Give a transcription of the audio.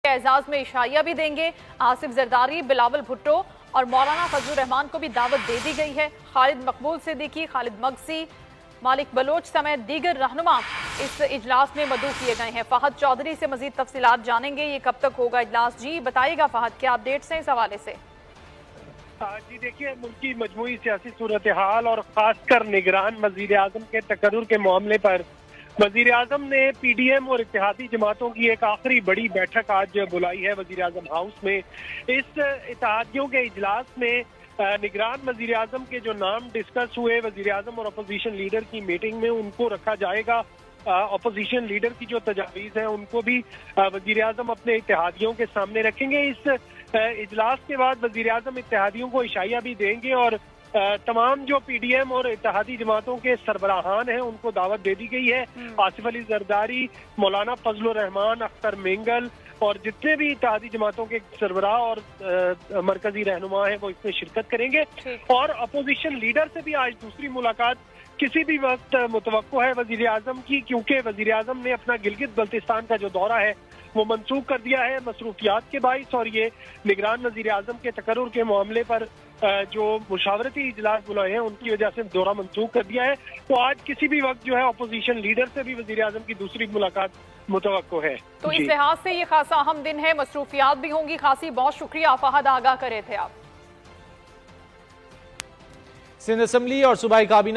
एजाज में इशाइया भी देंगे। आसिफ जरदारी, बिलावल भुट्टो और मौलाना फजलुर रहमान को भी दावत दे दी गई है। खालिद मकबूल सिद्दीकी, खालिद मगसी, मालिक बलोच समेत दीगर रहनुमा इस इजलास में मदऊ किए गए हैं। फहद चौधरी से मजीद तफसीलात जानेंगे। ये कब तक होगा इजलास? जी बताइएगा फहद, क्या अपडेट्स हैं इस हवाले से? जी देखिए, मुल्क की मजमूई सियासी सूरत हाल और खासकर निगरान वजीर आजम के तकर्रुर के मामले पर वजीर आजम ने PDM और इत्तेहादी जमातों की एक आखिरी बड़ी बैठक आज बुलाई है वजीर आजम हाउस में। इस इत्तेहादियों के इजलास में निगरान वजीर आजम के जो नाम डिस्कस हुए वजीर आजम और अपोजिशन लीडर की मीटिंग में, उनको रखा जाएगा। अपोजिशन लीडर की जो तजावीज़ हैं उनको भी वजीर आजम अपने इत्तेहादियों के सामने रखेंगे। इस इजलास के बाद वजीर आजम इत्तेहादियों को इशाया भी देंगे और तमाम जो PDM और इत्तेहादी जमातों के सरबराहान हैं उनको दावत दे दी गई है। आसिफ अली जरदारी, मौलाना फजलुर रहमान, अख्तर मेंगल और जितने भी इत्तेहादी जमातों के सरबराह और मरकजी रहनुमा हैं वो इसमें शिरकत करेंगे। और अपोजिशन लीडर से भी आज दूसरी मुलाकात किसी भी वक्त मुतवक्को है वजीर आजम की, क्योंकि वजीर आजम ने अपना गिलगित बल्तिस्तान का जो दौरा है वो मनसूख कर दिया है मसरूफियात के बाइस, और ये निगरान वजीर आजम के तकर्रुर के मामले पर जो मुशावरती इजलास बुलाए हैं उनकी वजह से दौरा मनसूख कर दिया है। तो आज किसी भी वक्त जो है अपोजिशन लीडर से भी वजीर आजम की दूसरी मुलाकात मुतवक्को है। तो इस लिहाज से ये खासा अहम दिन है, मसरूफियात भी होंगी खासी। बहुत शुक्रिया फहद, आगाह करे थे आप। सिंध असम्बली और सूबाई काबीना